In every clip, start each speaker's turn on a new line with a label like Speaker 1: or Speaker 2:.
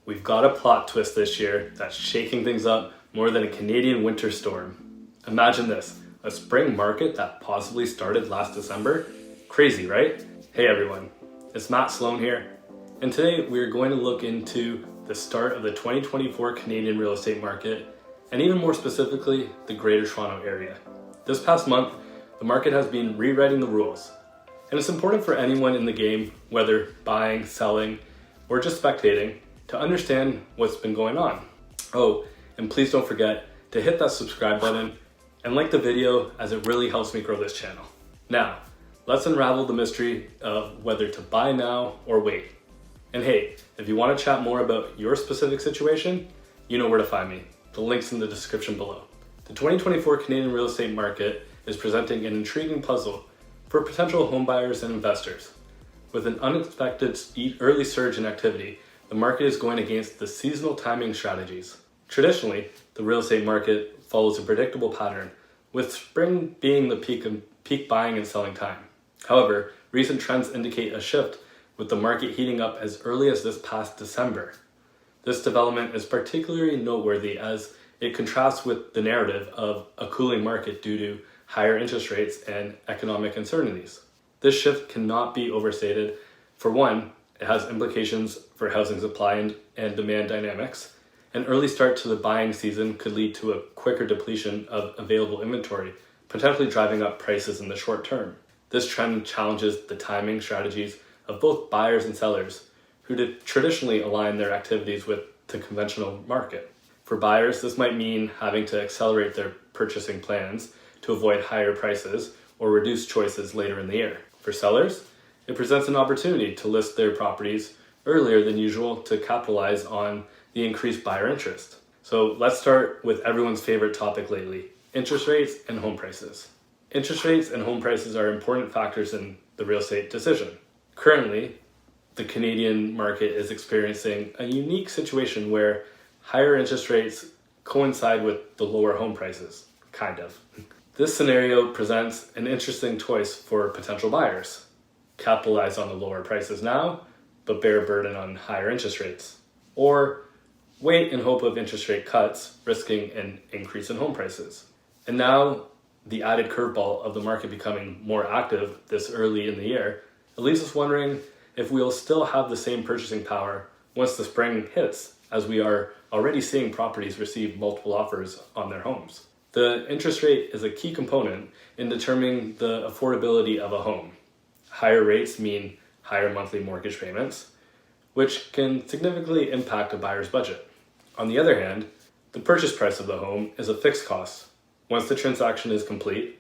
Speaker 1: we've got a plot twist this year that's shaking things up more than a Canadian winter storm. Imagine this, a spring market that possibly started last December? Crazy, right? Hey everyone, it's Matt Sloan here, and today we're going to look into the start of the 2024 Canadian real estate market, and even more specifically, the Greater Toronto Area. This past month, the market has been rewriting the rules, and it's important for anyone in the game, whether buying, selling, or just spectating, to understand what's been going on. Oh, and please don't forget to hit that subscribe button and like the video, as it really helps me grow this channel. Now, let's unravel the mystery of whether to buy now or wait. And hey, if you want to chat more about your specific situation, you know where to find me. The link's in the description below. The 2024 Canadian real estate market is presenting an intriguing puzzle for potential homebuyers and investors. With an unexpected early surge in activity, the market is going against the seasonal timing strategies. Traditionally, the real estate market follows a predictable pattern, with spring being the peak buying and selling time. However, recent trends indicate a shift, with the market heating up as early as this past December. This development is particularly noteworthy as it contrasts with the narrative of a cooling market due to higher interest rates and economic uncertainties. This shift cannot be overstated. For one, it has implications for housing supply and demand dynamics. An early start to the buying season could lead to a quicker depletion of available inventory, potentially driving up prices in the short term. This trend challenges the timing strategies of both buyers and sellers, who traditionally align their activities with the conventional market. For buyers, this might mean having to accelerate their purchasing plans to avoid higher prices or reduce choices later in the year. For sellers, it presents an opportunity to list their properties earlier than usual to capitalize on the increased buyer interest. So let's start with everyone's favorite topic lately, interest rates and home prices. Interest rates and home prices are important factors in the real estate decision. Currently, the Canadian market is experiencing a unique situation where higher interest rates coincide with the lower home prices, kind of. This scenario presents an interesting choice for potential buyers. Capitalize on the lower prices now, but bear a burden on higher interest rates. Or wait in hope of interest rate cuts, risking an increase in home prices. And now, the added curveball of the market becoming more active this early in the year, it leaves us wondering if we'll still have the same purchasing power once the spring hits, as we are already seeing properties receive multiple offers on their homes. The interest rate is a key component in determining the affordability of a home. Higher rates mean higher monthly mortgage payments, which can significantly impact a buyer's budget. On the other hand, the purchase price of the home is a fixed cost. Once the transaction is complete,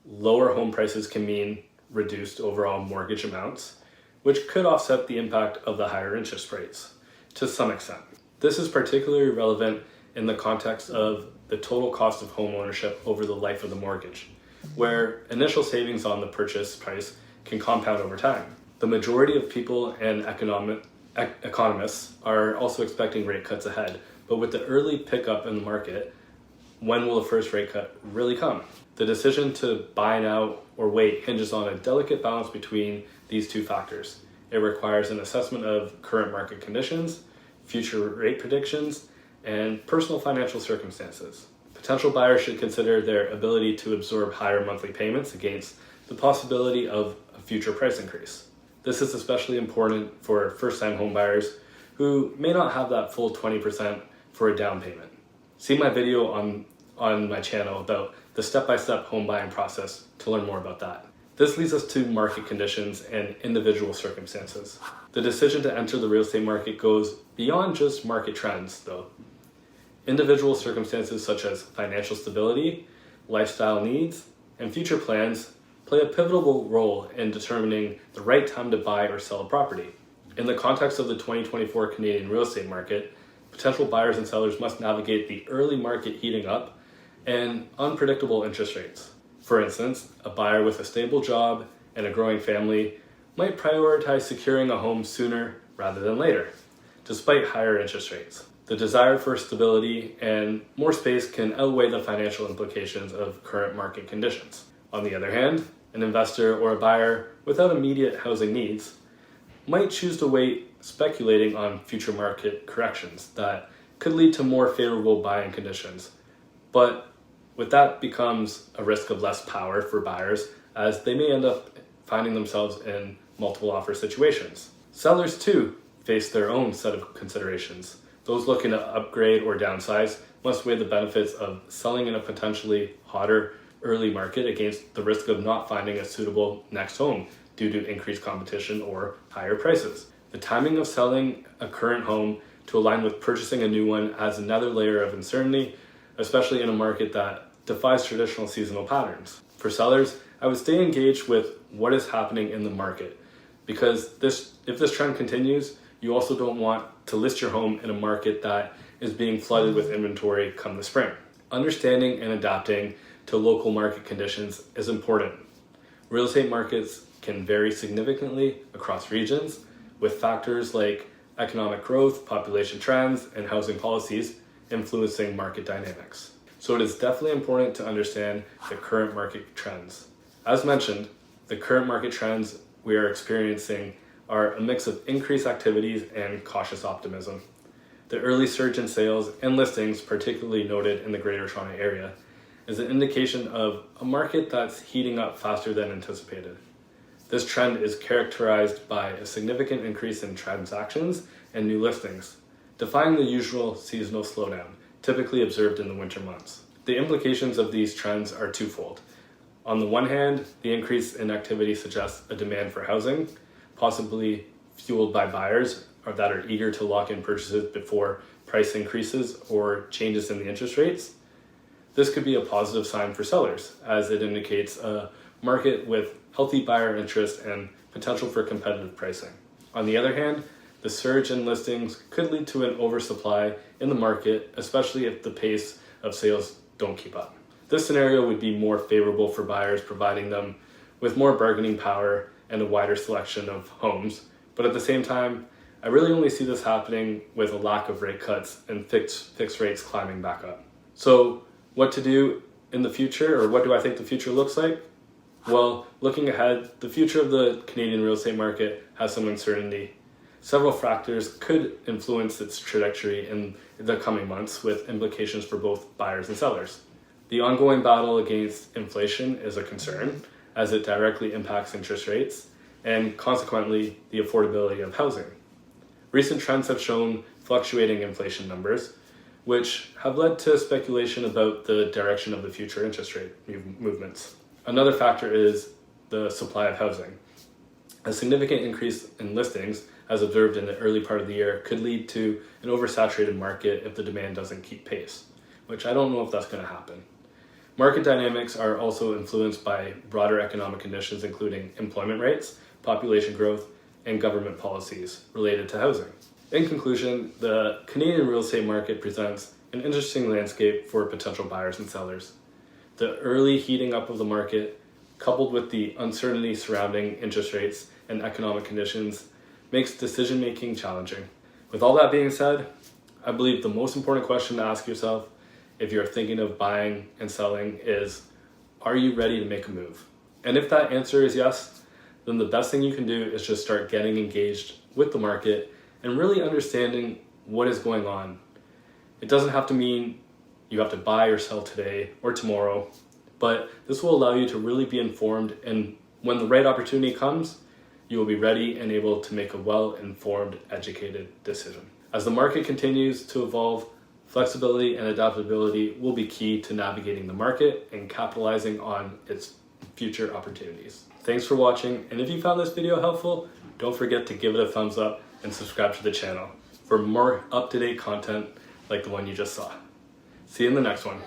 Speaker 1: lower home prices can mean reduced overall mortgage amounts, which could offset the impact of the higher interest rates to some extent. This is particularly relevant in the context of the total cost of home ownership over the life of the mortgage, where initial savings on the purchase price can compound over time. The majority of people and economists are also expecting rate cuts ahead, but with the early pickup in the market, when will the first rate cut really come? The decision to buy now or wait hinges on a delicate balance between these two factors. It requires an assessment of current market conditions, future rate predictions, and personal financial circumstances. Potential buyers should consider their ability to absorb higher monthly payments against the possibility of a future price increase. This is especially important for first-time home buyers who may not have that full 20% for a down payment. See my video on my channel about the step-by-step home buying process to learn more about that. This leads us to market conditions and individual circumstances. The decision to enter the real estate market goes beyond just market trends, though. Individual circumstances such as financial stability, lifestyle needs, and future plans play a pivotal role in determining the right time to buy or sell a property. In the context of the 2024 Canadian real estate market, potential buyers and sellers must navigate the early market heating up and unpredictable interest rates. For instance, a buyer with a stable job and a growing family might prioritize securing a home sooner rather than later, despite higher interest rates. The desire for stability and more space can outweigh the financial implications of current market conditions. On the other hand, an investor or a buyer without immediate housing needs might choose to wait speculating on future market corrections that could lead to more favorable buying conditions. But with that becomes a risk of less power for buyers, as they may end up finding themselves in multiple offer situations. Sellers too face their own set of considerations. Those looking to upgrade or downsize must weigh the benefits of selling in a potentially hotter early market against the risk of not finding a suitable next home due to increased competition or higher prices. The timing of selling a current home to align with purchasing a new one adds another layer of uncertainty, especially in a market that defies traditional seasonal patterns. For sellers, I would stay engaged with what is happening in the market, because if this trend continues, you also don't want to list your home in a market that is being flooded with inventory come the spring. Understanding and adapting to local market conditions is important. Real estate markets can vary significantly across regions, with factors like economic growth, population trends, and housing policies influencing market dynamics. So it is definitely important to understand the current market trends. As mentioned, the current market trends we are experiencing are a mix of increased activities and cautious optimism. The early surge in sales and listings, particularly noted in the Greater Toronto Area, is an indication of a market that's heating up faster than anticipated. This trend is characterized by a significant increase in transactions and new listings, defying the usual seasonal slowdown typically observed in the winter months. The implications of these trends are twofold. On the one hand, the increase in activity suggests a demand for housing, possibly fueled by buyers that are eager to lock in purchases before price increases or changes in the interest rates. This could be a positive sign for sellers, as it indicates a market with healthy buyer interest and potential for competitive pricing. On the other hand, the surge in listings could lead to an oversupply in the market, especially if the pace of sales don't keep up. This scenario would be more favorable for buyers, providing them with more bargaining power and a wider selection of homes. But at the same time, I really only see this happening with a lack of rate cuts and fixed rates climbing back up. So what to do in the future, or what do I think the future looks like? Well, looking ahead, the future of the Canadian real estate market has some uncertainty. Several factors could influence its trajectory in the coming months, with implications for both buyers and sellers. The ongoing battle against inflation is a concern, as it directly impacts interest rates and consequently the affordability of housing. Recent trends have shown fluctuating inflation numbers, which have led to speculation about the direction of the future interest rate movements. Another factor is the supply of housing. A significant increase in listings, as observed in the early part of the year, could lead to an oversaturated market if the demand doesn't keep pace, which I don't know if that's going to happen. Market dynamics are also influenced by broader economic conditions, including employment rates, population growth, and government policies related to housing. In conclusion, the Canadian real estate market presents an interesting landscape for potential buyers and sellers. The early heating up of the market, coupled with the uncertainty surrounding interest rates and economic conditions, makes decision-making challenging. With all that being said, I believe the most important question to ask yourself if you're thinking of buying and selling is, are you ready to make a move? And if that answer is yes, then the best thing you can do is just start getting engaged with the market and really understanding what is going on. It doesn't have to mean you have to buy or sell today or tomorrow, but this will allow you to really be informed, and when the right opportunity comes, you will be ready and able to make a well-informed, educated decision. As the market continues to evolve, flexibility and adaptability will be key to navigating the market and capitalizing on its future opportunities. Thanks for watching, and if you found this video helpful, don't forget to give it a thumbs up and subscribe to the channel for more up-to-date content like the one you just saw. See you in the next one.